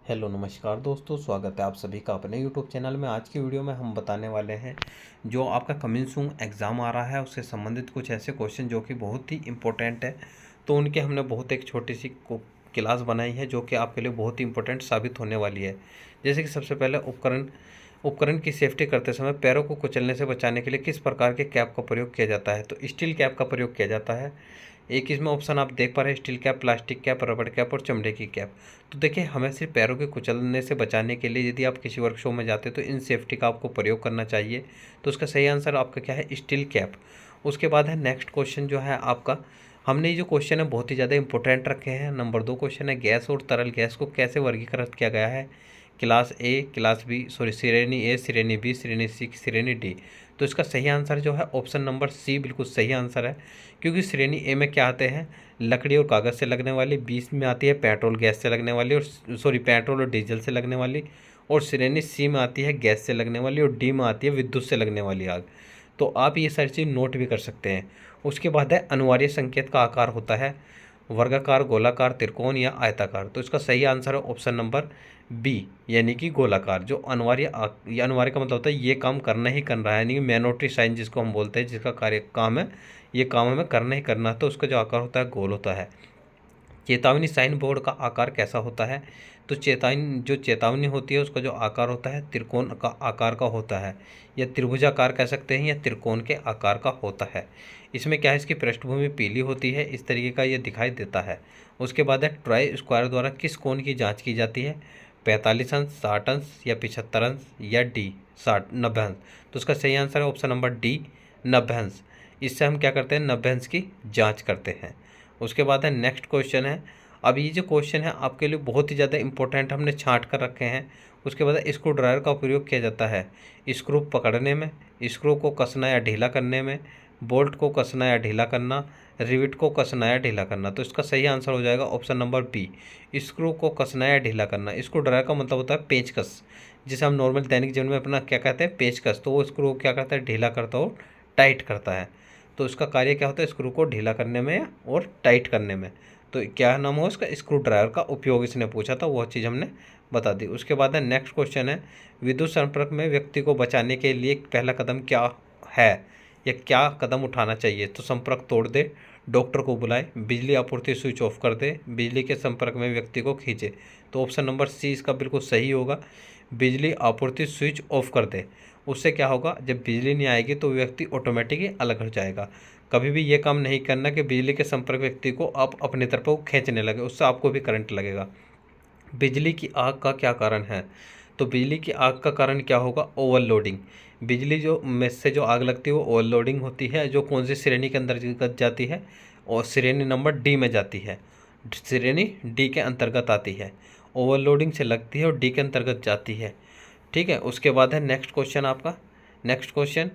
Hello नमस्कार दोस्तों, स्वागत है आप सभी का अपने यूट्यूब चैनल में। आज की वीडियो में हम बताने वाले हैं जो आपका कमिंग सून एग्ज़ाम आ रहा है उससे संबंधित कुछ ऐसे क्वेश्चन जो कि बहुत ही इम्पोर्टेंट है। तो उनके हमने बहुत एक छोटी सी क्लास बनाई है जो कि आपके लिए बहुत ही इम्पोर्टेंट साबित होने वाली है। जैसे कि सबसे पहले उपकरण की सेफ्टी करते समय पैरों को कुचलने से बचाने के लिए किस प्रकार के कैप का प्रयोग किया जाता है। तो स्टील कैप का प्रयोग किया जाता है। एक इसमें ऑप्शन आप देख पा रहे हैं, स्टील कैप, प्लास्टिक कैप, रबड़ कैप और चमड़े की कैप। तो देखिए, हमें सिर्फ पैरों के कुचलने से बचाने के लिए यदि आप किसी वर्कशॉप में जाते हैं तो इन सेफ्टी का आपको प्रयोग करना चाहिए। तो उसका सही आंसर आपका क्या है, स्टील कैप। उसके बाद है नेक्स्ट क्वेश्चन जो है आपका, हमने ये जो क्वेश्चन है बहुत ही ज़्यादा इंपॉर्टेंट रखे हैं। नंबर 2 क्वेश्चन है, गैस और तरल गैस को कैसे वर्गीकृत किया गया है। Class A, class B, sorry श्रेणी ए, श्रेणी बी, श्रेणी सी, श्रेणी डी। तो इसका सही आंसर जो है ऑप्शन नंबर सी बिल्कुल सही आंसर है। क्योंकि श्रेणी ए में क्या आते हैं, लकड़ी और कागज़ से लगने वाली, 20 में आती है पेट्रोल गैस से लगने वाली, और सॉरी पेट्रोल और डीजल से लगने वाली, और श्रेणी सी में आती है गैस से लगने वाली, और डी में आती है विद्युत से लगने वाली आग। तो आप ये सारी चीज़ नोट भी कर सकते हैं। उसके बाद है अनिवार्य संकेत का आकार होता है वर्गाकार, गोलाकार, त्रिकोण या आयताकार। तो इसका सही आंसर है ऑप्शन नंबर बी, यानी कि गोलाकार। जो ये अनिवार्य का मतलब होता है ये काम करना ही करना है, यानी कि मैनोटरी साइन जिसको हम बोलते हैं, जिसका कार्य काम है ये काम हमें करना ही करना है, तो उसका जो आकार होता है गोल होता है। चेतावनी साइन बोर्ड का आकार कैसा होता है। तो चेतावनी होती है उसका जो आकार होता है त्रिकोण का आकार का होता है, या त्रिभुजाकार कह सकते हैं, या त्रिकोण के आकार का होता है। इसमें क्या है, इसकी पृष्ठभूमि पीली होती है, इस तरीके का ये दिखाई देता है। उसके बाद है ट्राई स्क्वायर द्वारा किस कोण की जाँच की जाती है। 45 अंश, 60 अंश या 75 अंश, या डी 90 अंश। तो उसका सही आंसर है ऑप्शन नंबर डी, 90 अंश। इससे हम क्या करते हैं, 90 अंश की जाँच करते हैं। उसके बाद है नेक्स्ट क्वेश्चन है। अब ये जो क्वेश्चन है आपके लिए बहुत ही ज़्यादा इंपॉर्टेंट हमने छांट कर रखे हैं। उसके बाद स्क्रू ड्राइवर का प्रयोग किया जाता है स्क्रू पकड़ने में, स्क्रू को कसना या ढीला करने में, बोल्ट को कसना या ढीला करना, रिविट को कसना या ढीला करना। तो इसका सही आंसर हो जाएगा ऑप्शन नंबर बी, स्क्रू को कसना या ढीला करना। स्क्रू ड्राइवर का मतलब होता है पेचकस, जिसे हम नॉर्मल दैनिक जीवन में अपना क्या कहते हैं, पेचकस। तो वो स्क्रू क्या करता है, ढीला करता हो, टाइट करता है। तो इसका कार्य क्या होता है, स्क्रू को ढीला करने में और टाइट करने में। तो क्या नाम हो इसका, स्क्रू ड्राइवर का उपयोग इसने पूछा था, वह चीज़ हमने बता दी। उसके बाद है नेक्स्ट क्वेश्चन है, विद्युत संपर्क में व्यक्ति को बचाने के लिए पहला कदम क्या है, या क्या कदम उठाना चाहिए। तो संपर्क तोड़ दे, डॉक्टर को बुलाए, बिजली आपूर्ति स्विच ऑफ कर दे, बिजली के संपर्क में व्यक्ति को खींचे। तो ऑप्शन नंबर सी इसका बिल्कुल सही होगा, बिजली आपूर्ति स्विच ऑफ कर दे। उससे क्या होगा, जब बिजली नहीं आएगी तो व्यक्ति ऑटोमेटिकली अलग हो जाएगा। कभी भी ये काम नहीं करना कि बिजली के संपर्क व्यक्ति को आप अपनी तरफ को खींचने लगे, उससे आपको भी करंट लगेगा। बिजली की आग का क्या कारण है। तो बिजली की आग का कारण क्या होगा, ओवरलोडिंग। बिजली जो में से जो आग लगती है वो ओवरलोडिंग होती है, जो कौन सी श्रेणी के अंतर्गत जाती है, और श्रेणी नंबर डी में जाती है, श्रेणी डी के अंतर्गत आती है। ओवरलोडिंग से लगती है और डी के अंतर्गत जाती है। ठीक है। उसके बाद है नेक्स्ट क्वेश्चन आपका, नेक्स्ट क्वेश्चन,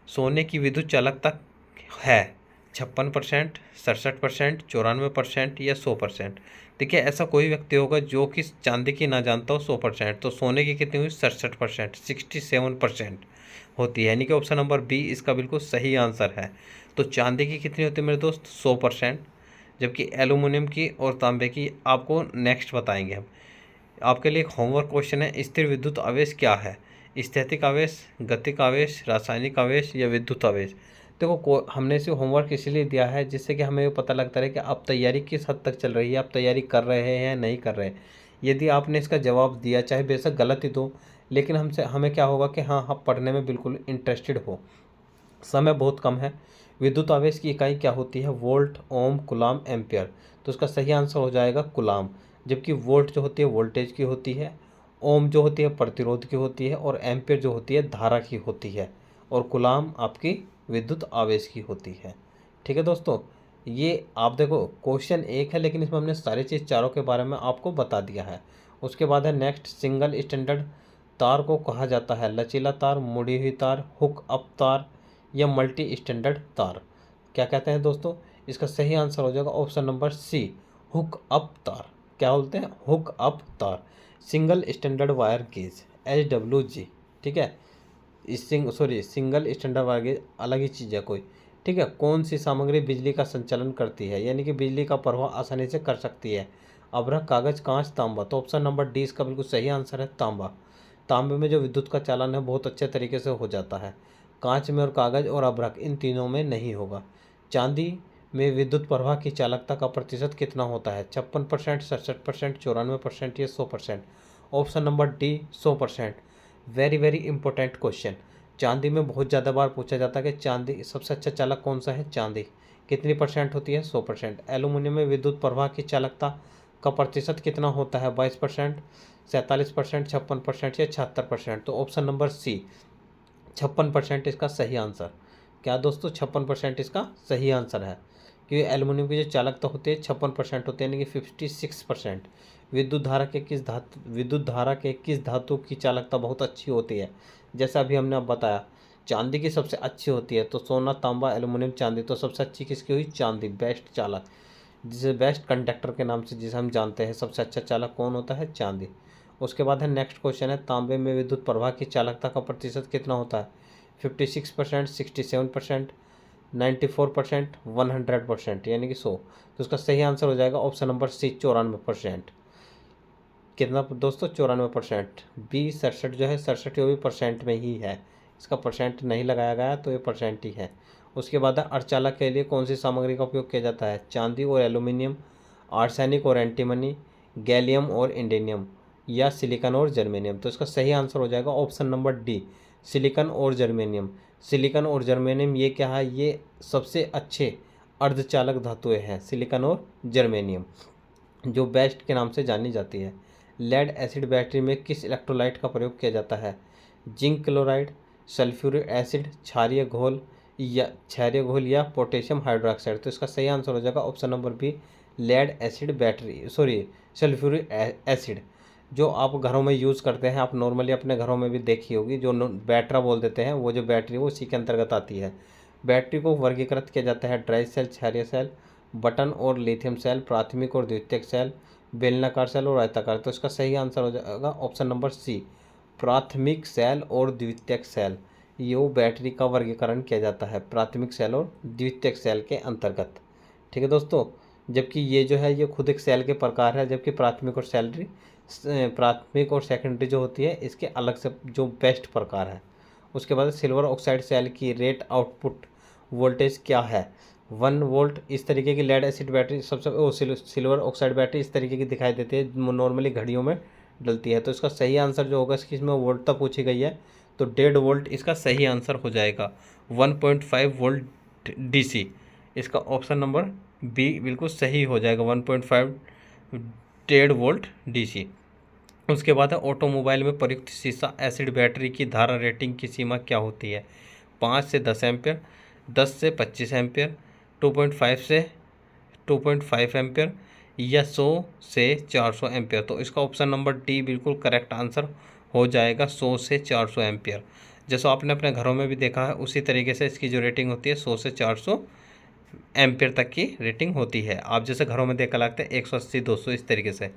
सोने की विद्युत चालकता है 56%, 67%, 94% या 100%। देखिए, ऐसा कोई व्यक्ति होगा जो कि चांदी की ना जानता हो 100%। तो सोने की कितनी हुई, 67%, 67% होती है, यानी कि ऑप्शन नंबर बी इसका बिल्कुल सही आंसर है। तो चांदी की कितनी होती है मेरे दोस्त, 100%, जबकि एल्यूमिनियम की और तांबे की आपको नेक्स्ट बताएंगे हम। आपके लिए एक होमवर्क क्वेश्चन है, स्थिर विद्युत आवेश क्या है। स्थैतिक आवेश, गतिक आवेश, रासायनिक आवेश या विद्युत आवेश। देखो, हमने इसे होमवर्क इसलिए दिया है जिससे कि हमें ये पता लगता रहे कि आप तैयारी किस हद तक चल रही है, आप तैयारी कर रहे हैं या नहीं कर रहे। यदि आपने इसका जवाब दिया, चाहे बेशक गलत ही दो, लेकिन हमें क्या होगा कि हाँ, आप पढ़ने में बिल्कुल इंटरेस्टेड हो। समय बहुत कम है। विद्युत आवेश की इकाई क्या होती है, वोल्ट, ओम, कूलाम, एम्पियर। तो इसका सही आंसर हो जाएगा कूलाम। जबकि वोल्ट जो होती है वोल्टेज की होती है, ओम जो होती है प्रतिरोध की होती है, और एम्पियर जो होती है धारा की होती है, और कूलाम आपकी विद्युत आवेश की होती है। ठीक है दोस्तों, ये आप देखो क्वेश्चन एक है, लेकिन इसमें हमने सारी चीज़ चारों के बारे में आपको बता दिया है। उसके बाद है नेक्स्ट, सिंगल स्टैंडर्ड तार को कहा जाता है लचीला तार, मुड़ी हुई तार, हुक अप तार या मल्टी स्टैंडर्ड तार। क्या कहते हैं दोस्तों, इसका सही आंसर हो जाएगा option number C, hook up तार। क्या बोलते हैं, हुक अप तार। Single standard wire gauge, SWG। ठीक है, सिंगल स्टैंडर्ड वायर गेज अलग ही चीज़ है कोई। ठीक है, कौन सी सामग्री बिजली का संचालन करती है, यानी कि बिजली का प्रवाह आसानी से कर सकती है। अभ्रक, कागज, कांच, तांबा। तो ऑप्शन नंबर डी इसका बिल्कुल सही आंसर है तांबा। तांबे में जो विद्युत का चालन है बहुत अच्छे तरीके से हो जाता है। कांच में और कागज और अभ्रक इन तीनों में नहीं होगा। चांदी में विद्युत प्रवाह की चालकता का प्रतिशत कितना होता है? 56%, 67%, 94% या 100%? Option number D 100%। Very very important question. चांदी में बहुत ज़्यादा बार पूछा जाता है कि चांदी सबसे अच्छा चालक कौन सा है? चांदी। कितनी परसेंट होती है? 100%। एल्यूमिनियम में विद्युत प्रवाह की चालकता का प्रतिशत कितना होता है? 22%, 47%, 56% या 76%? तो ऑप्शन नंबर सी 56% इसका सही आंसर। क्या दोस्तों 56% इसका सही आंसर है, क्योंकि एल्यूमिनियम की जो चालकता होती है 56% होती है, यानी कि 56%। विद्युत धारा के किस धातु की चालकता बहुत अच्छी होती है? जैसा अभी हमने अब बताया चांदी की सबसे अच्छी होती है, तो सोना, तांबा, एल्यूमिनियम, चांदी। तो सबसे अच्छी किसकी हुई? चांदी, बेस्ट चालक, जिसे बेस्ट कंडक्टर के नाम से जिसे हम जानते हैं। सबसे अच्छा चालक कौन होता है? चांदी। उसके बाद है नेक्स्ट क्वेश्चन है, तांबे में विद्युत प्रवाह की चालकता का प्रतिशत कितना होता है? 56%, 67%, 94%, 100%, यानी कि 100। तो उसका सही आंसर हो जाएगा ऑप्शन नंबर सी 94%। कितना दोस्तों? 94%। बी 67 जो है 67 वो भी परसेंट में ही है, इसका परसेंट नहीं लगाया गया तो ये परसेंट ही है। उसके बाद अर्धचालक के लिए कौन सी सामग्री का उपयोग किया जाता है? चांदी और एल्यूमिनियम, आर्सेनिक और एंटीमनी, गैलियम और इंडेनियम या सिलिकॉन और जर्मेनियम? तो इसका सही आंसर हो जाएगा ऑप्शन नंबर डी सिलिकॉन और जर्मेनियम। सिलिकॉन और जर्मेनियम ये क्या है? ये सबसे अच्छे अर्धचालक धातुएं हैं, सिलिकॉन और जर्मेनियम, जो बेस्ट के नाम से जानी जाती है। लेड एसिड बैटरी में किस इलेक्ट्रोलाइट का प्रयोग किया जाता है? जिंक क्लोराइड, सल्फ्यूरिक एसिड, क्षारीय घोल या पोटेशियम हाइड्रोक्साइड? तो इसका सही आंसर हो जाएगा option number B lead acid battery, sulphuric acid, जो आप घरों में यूज़ करते हैं। आप नॉर्मली अपने घरों में भी देखी होगी, जो बैटरा बोल देते हैं, वो जो बैटरी वो उसी के अंतर्गत आती है। बैटरी को वर्गीकृत किया जाता है ड्राई सेल, क्षारीय सेल, बटन और लिथियम सेल, प्राथमिक और द्वितीयक सेल, बेलनाकार सेल और आयताकार? तो इसका सही आंसर हो जाएगा ऑप्शन नंबर सी प्राथमिक सेल और द्वितीयक सेल। ये बैटरी का वर्गीकरण किया जाता है प्राथमिक सेल और द्वितीयक सेल के अंतर्गत। ठीक है दोस्तों, जबकि ये जो है ये खुद एक सेल के प्रकार है, जबकि प्राथमिक और सेकेंडरी जो होती है इसके अलग से जो बेस्ट प्रकार है। उसके बाद सिल्वर ऑक्साइड सेल की रेट आउटपुट वोल्टेज क्या है? 1 वोल्ट। इस तरीके की lead acid battery silver oxide battery इस तरीके की दिखाई देती है, नॉर्मली घड़ियों में डलती है। तो इसका सही आंसर जो होगा, इसमें वोल्टता पूछी गई है, तो 1.5 वोल्ट इसका सही आंसर हो जाएगा। 1.5 वोल्ट डीसी, इसका ऑप्शन नंबर बी बिल्कुल सही हो जाएगा। 1.5 1.5 वोल्ट डीसी। उसके बाद है ऑटोमोबाइल में प्रयुक्त सीसा एसिड बैटरी की धारा रेटिंग की सीमा क्या होती है? 5 से 10 एम्पियर, 10 से 25 एम्पियर, 2.5 से 2.5 एम्पियर या 100 से 400 एम्पियर? तो इसका ऑप्शन नंबर डी बिल्कुल करेक्ट आंसर हो जाएगा, 100 से 400 एम्पियर। जैसा आपने अपने घरों में भी देखा है उसी तरीके से इसकी जो रेटिंग होती है 100 से 400 एम्पियर तक की रेटिंग होती है। आप जैसे घरों में देखा लगता है 180, 200 इस तरीके से।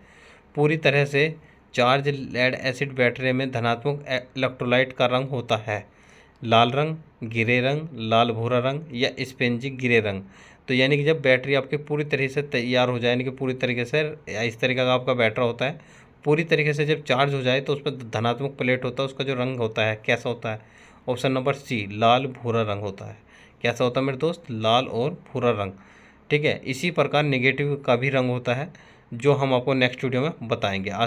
पूरी तरह से चार्ज लेड एसिड बैटरी में धनात्मक इलेक्ट्रोलाइट का रंग होता है लाल रंग, गिरे रंग, लाल भूरा रंग या स्पेंजी गिरे रंग? तो यानी कि जब बैटरी आपकी पूरी तरह से तैयार हो जाए, यानी कि पूरी तरीके से इस तरीके का आपका बैटरा होता है, पूरी तरीके से जब चार्ज हो जाए तो उस पर धनात्मक प्लेट होता है, उसका जो रंग होता है कैसा होता है? ऑप्शन नंबर सी लाल भूरा रंग होता है। कैसा होता है मेरे दोस्त? लाल और भूरा रंग। ठीक है, इसी प्रकार नेगेटिव का भी रंग होता है, जो हम आपको नेक्स्ट वीडियो में बताएंगे। आज